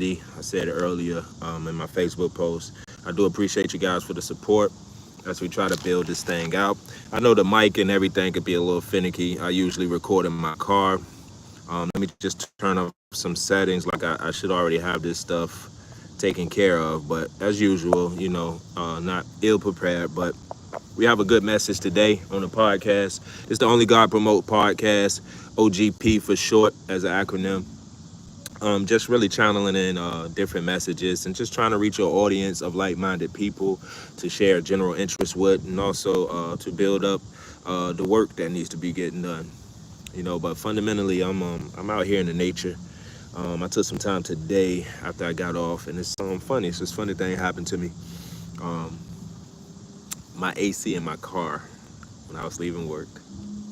I said it earlier in my Facebook post. I do appreciate you guys for the support as we try to build this thing out. I know the mic and everything could be a little finicky. I usually record in my car. Let me just turn up some settings. Like I should already have this stuff taken care of. But as usual, not ill prepared. But we have a good message today on the podcast. It's the Only God Promote Podcast, OGP for short as an acronym. Just really channeling in different messages and just trying to reach your audience of like-minded people to share general interest with, and also to build up the work that needs to be getting done. But fundamentally, I'm out here in the nature. I took some time today after I got off, and it's funny. It's this funny thing happened to me. Um, my AC in my car when I was leaving work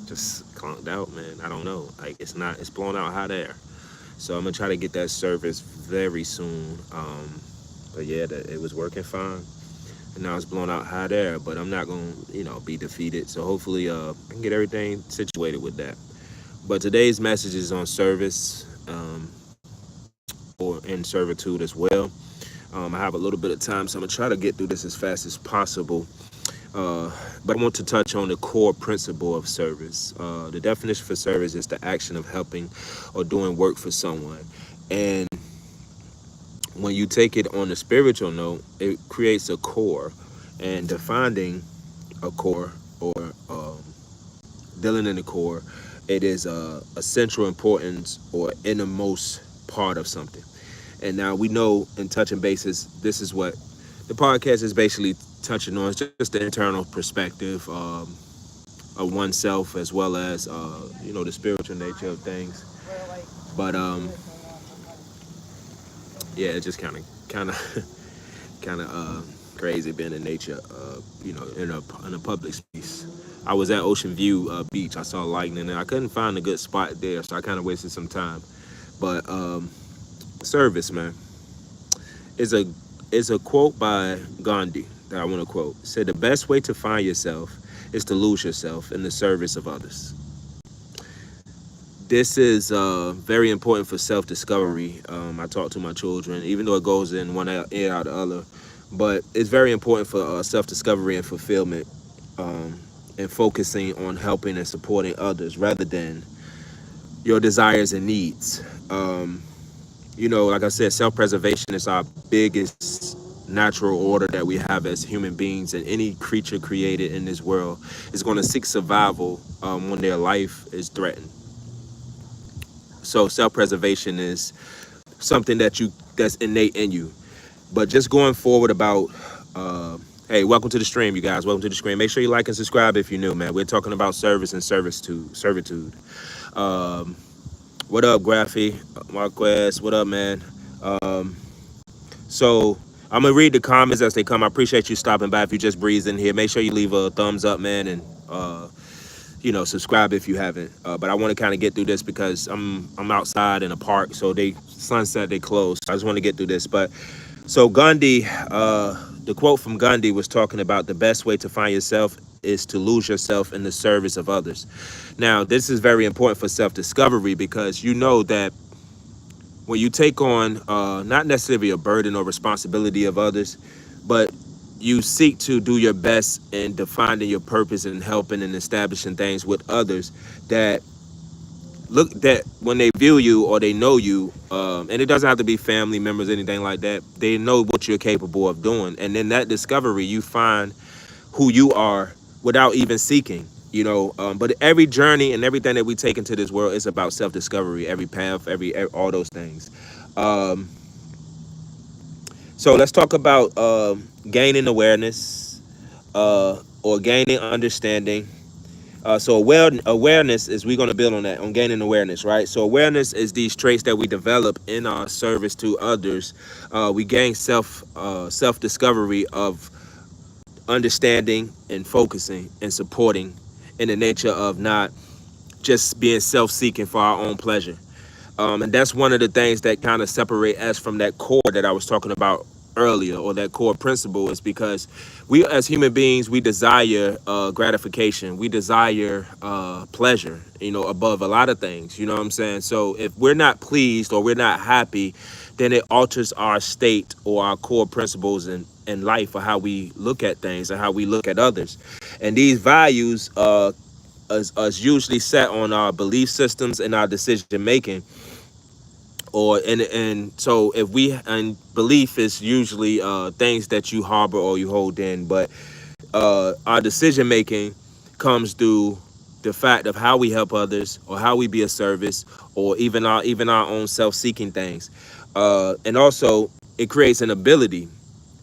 just conked out, man. I don't know. Like it's blowing out hot air. So I'm gonna try to get that service very soon. But yeah, it was working fine, and now it's blowing out hot air. But I'm not gonna, be defeated. So hopefully, I can get everything situated with that. But today's message is on service, or in servitude as well. I have a little bit of time, so I'm gonna try to get through this as fast as possible. But I want to touch on the core principle of service. The definition for service is the action of helping or doing work for someone. And when you take it on the spiritual note, it creates a core. And defining a core, or dealing in the core, it is a central importance or innermost part of something. And now we know in touching bases, this is what the podcast is basically touching on. It's just the internal perspective of oneself, as well as the spiritual nature of things. But yeah, it's just kind of crazy being in nature. In a public space. I was at Ocean View Beach. I saw lightning, and I couldn't find a good spot there, so I kind of wasted some time. But service, man, is a quote by Gandhi that I want to quote. It said, "The best way to find yourself is to lose yourself in the service of others." This is very important for self-discovery. I talk to my children, even though it goes in one ear out the other, but it's very important for self-discovery and fulfillment, and focusing on helping and supporting others rather than your desires and needs. Like I said, self-preservation is our biggest natural order that we have as human beings, and any creature created in this world is going to seek survival when their life is threatened. So self-preservation is something that's innate in you. But just going forward about, hey, welcome to the stream, you guys. Welcome to the stream. Make sure you like and subscribe if you're new, man. We're talking about service and servitude. What up, Graphy? Marquez, what up, man? So I'm gonna read the comments as they come. I appreciate you stopping by. If you just breeze in here, make sure you leave a thumbs up, man, and subscribe if you haven't. But I want to kind of get through this because I'm outside in a park, so sunset they close. So I just want to get through this. But so Gandhi, the quote from Gandhi was talking about the best way to find yourself is to lose yourself in the service of others. Now, this is very important for self-discovery, because you know that when you take on not necessarily a burden or responsibility of others, but you seek to do your best in defining your purpose and helping and establishing things with others, that when they view you or they know you, and it doesn't have to be family members, anything like that, they know what you're capable of doing. And in that discovery, you find who you are without even seeking. But every journey and everything that we take into this world is about self-discovery. Every path, all those things. So let's talk about gaining awareness, or gaining understanding. So awareness is, we're going to build on that, on gaining awareness, right? So awareness is these traits that we develop in our service to others. We gain self-discovery of understanding and focusing and supporting, in the nature of not just being self-seeking for our own pleasure. And that's one of the things that kind of separate us from that core that I was talking about earlier, or that core principle, is because we as human beings, we desire gratification. We desire pleasure, above a lot of things. You know what I'm saying? So if we're not pleased or we're not happy, then it alters our state or our core principles in life, or how we look at things and how we look at others. And these values is usually set on our belief systems and our decision making. And so if we, and belief is usually things that you harbor or you hold in, but our decision making comes through the fact of how we help others, or how we be a service, or even our own self-seeking things. And also it creates an ability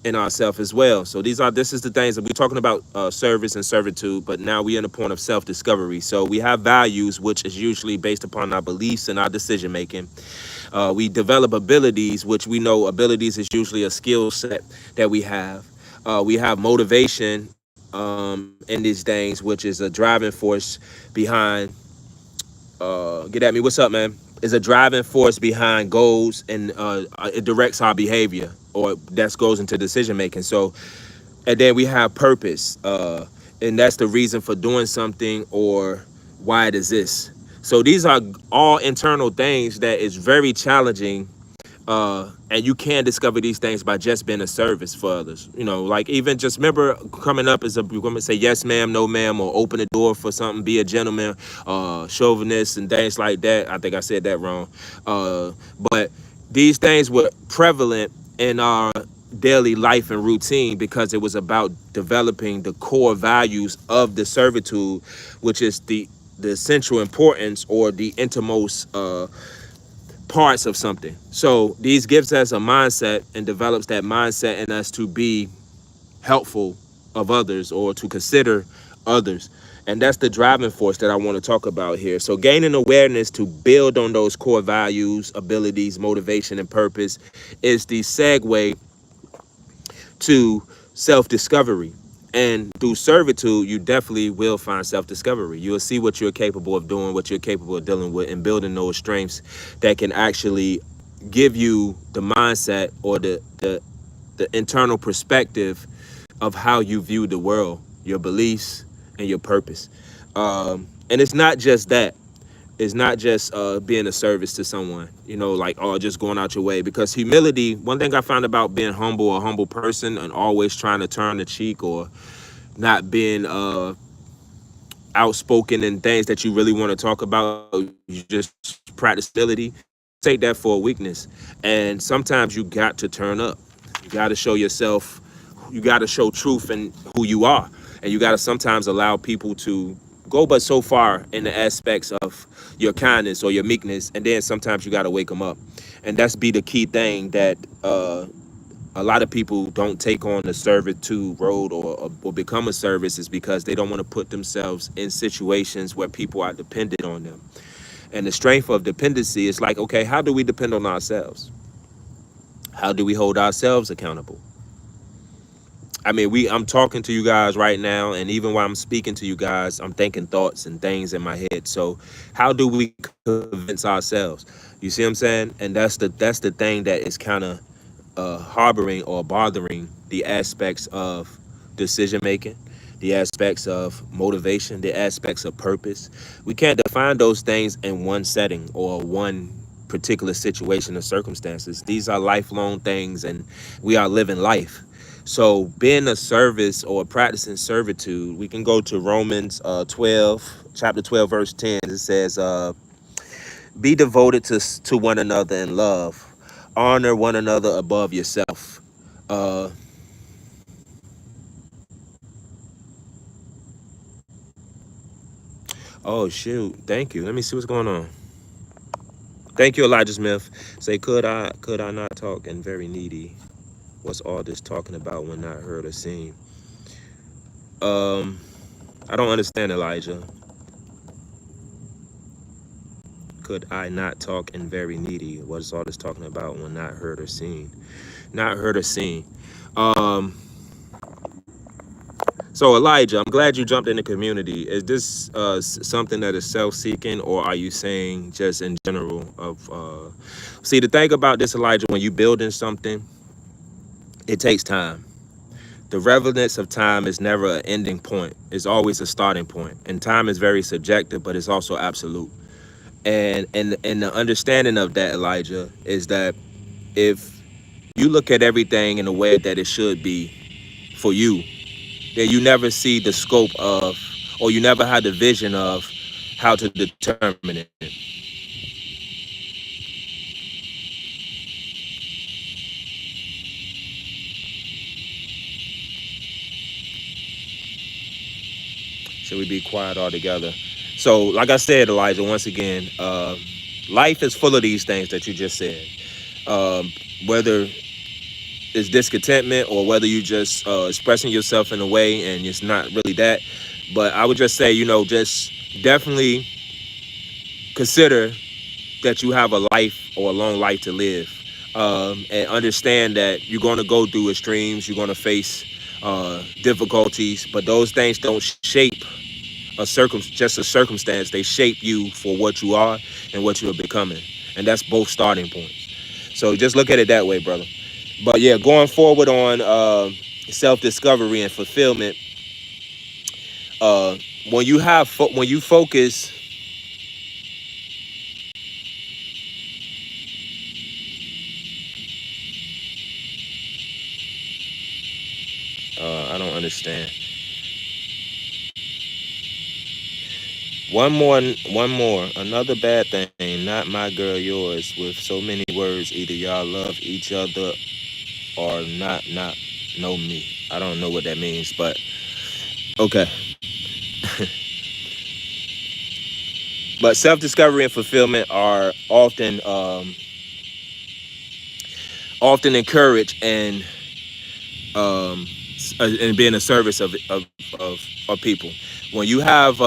in ourselves as well. So this is the things that we're talking about, service and servitude, but now we're in a point of self-discovery. So we have values, which is usually based upon our beliefs and our decision making. We develop abilities, which we know abilities is usually a skill set that we have. We have motivation in these things, which is a driving force behind, get at me, what's up, man? Is a driving force behind goals, and it directs our behavior, or that goes into decision making. So, and then we have purpose, and that's the reason for doing something, or why it exists. So these are all internal things that is very challenging, and you can discover these things by just being a service for others. Like, even just remember coming up as we're going to say yes ma'am, no ma'am, or open the door for something, be a gentleman, chauvinist and things like that. I think I said that wrong. But these things were prevalent in our daily life and routine, because it was about developing the core values of the servitude, which is the essential importance, or the innermost parts of something. So these gives us a mindset, and develops that mindset in us to be helpful of others, or to consider others. And that's the driving force that I want to talk about here. So gaining awareness to build on those core values, abilities, motivation, and purpose is the segue to self-discovery. And through servitude, you definitely will find self-discovery. You'll see what you're capable of doing, what you're capable of dealing with, and building those strengths that can actually give you the mindset, or the internal perspective of how you view the world, your beliefs, and your purpose. And it's not just that. It's not just being a service to someone, like, just going out your way. Because humility, one thing I found about being humble, a humble person, and always trying to turn the cheek, or not being outspoken in things that you really want to talk about, you just practice humility, take that for a weakness. And sometimes you got to turn up. You got to show yourself. You got to show truth in who you are. And you got to sometimes allow people to go but so far in the aspects of your kindness or your meekness, and then sometimes you got to wake them up. And that's be the key thing that a lot of people don't take on the servitude road, or become a service, is because they don't want to put themselves in situations where people are dependent on them. And the strength of dependency is like, okay, how do we depend on ourselves? How do we hold ourselves accountable? I mean, I'm talking to you guys right now, and even while I'm speaking to you guys, I'm thinking thoughts and things in my head. So how do we convince ourselves? You see what I'm saying? And that's the thing that is kind of harboring or bothering the aspects of decision making, the aspects of motivation, the aspects of purpose. We can't define those things in one setting or one particular situation or circumstances. These are lifelong things, and we are living life. So being a service or practicing servitude, we can go to Romans 12, chapter 12, verse 10. It says, be devoted to one another in love. Honor one another above yourself. Oh, shoot. Thank you. Let me see what's going on. Thank you, Elijah Smith. Say, could I not talk and very needy? What's all this talking about when not heard or seen? I don't understand, Elijah. Could I not talk and very needy? What is all this talking about when not heard or seen? Not heard or seen. So Elijah, I'm glad you jumped in the community. Is this something that is self-seeking, or are you saying just in general of see, the thing about this, Elijah, when you building something, it takes time. The relevance of time is never an ending point. It's always a starting point. And time is very subjective, but it's also absolute. And the understanding of that, Elijah, is that if you look at everything in a way that it should be for you, then you never see the scope of, or you never had the vision of how to determine it. Should we be quiet altogether? So, like I said, Elijah, once again, life is full of these things that you just said. Whether it's discontentment or whether you just expressing yourself in a way and it's not really that. But I would just say, just definitely consider that you have a life or a long life to live, and understand that you're going to go through extremes, you're going to face difficulties, but those things don't shape just a circumstance. They shape you for what you are and what you are becoming, and that's both starting points. So just look at it that way, brother. But yeah, going forward on self-discovery and fulfillment, uh, when you focus, I don't understand. One more. Another bad thing. Not my girl, yours. With so many words, either y'all love each other or not know me. I don't know what that means, but okay. But self-discovery and fulfillment are often encouraged and being a service of people. When you have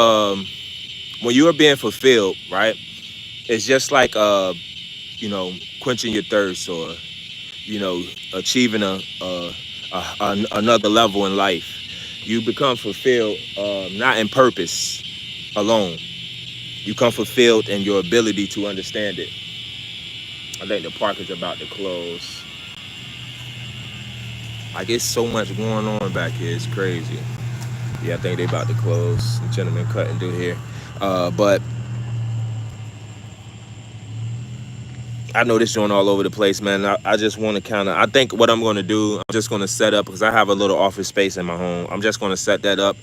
when you are being fulfilled, right? It's just like quenching your thirst, or achieving another level in life. You become fulfilled, not in purpose alone. You come fulfilled in your ability to understand it. I think the park is about to close. I get so much going on back here. It's crazy. Yeah, I think they about to close. The gentleman cutting through here. But I know this joint all over the place, man. I just want to I think what I'm going to do, I'm just going to set up, because I have a little office space in my home. I'm just going to set that up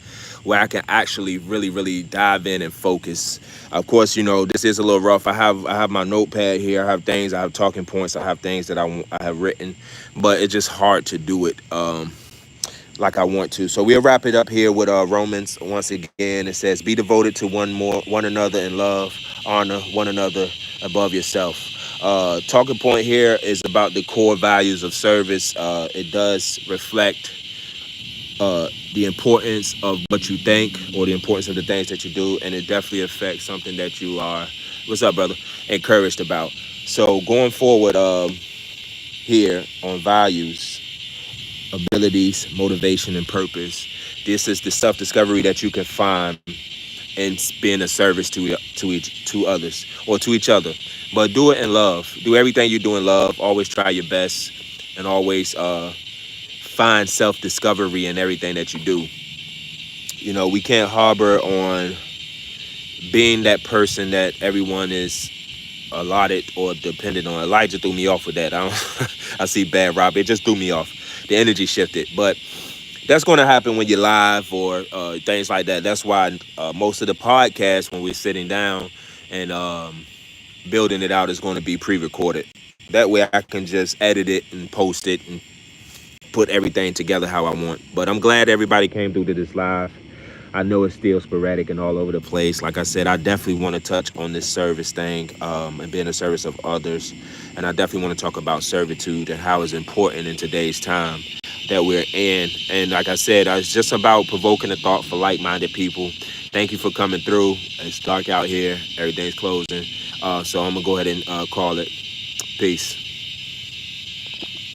where I can actually really, really dive in and focus. Of course, this is a little rough. I have my notepad here. I have talking points. I have things that I have written, but it's just hard to do it like I want to. So we'll wrap it up here with Romans once again. It says, "Be devoted to one another in love, honor one another above yourself." Talking point here is about the core values of service. It does reflect the importance of what you think, or the importance of the things that you do, and it definitely affects something that you are, what's up, brother, encouraged about. So going forward, here on values, abilities, motivation, and purpose, this is the self-discovery that you can find in being a service to others, or to each other. But do it in love. Do everything you do in love. Always try your best, and always find self-discovery in everything that you do. We can't harbor on being that person that everyone is allotted or dependent on. Elijah threw me off with that. I see bad Rob. It just threw me off. The energy shifted. But that's going to happen when you're live, or things like that. That's why most of the podcasts, when we're sitting down and building it out, is going to be pre-recorded. That way I can just edit it and post it and put everything together how I want. But I'm glad everybody came through to this live. I know it's still sporadic and all over the place. Like I said, I definitely want to touch on this service thing, and being a service of others. And I definitely want to talk about servitude and how it's important in today's time that we're in. And like I said, it's just about provoking a thought for like-minded people. Thank you for coming through. It's dark out here. Everything's closing. So I'm going to go ahead and call it. Peace.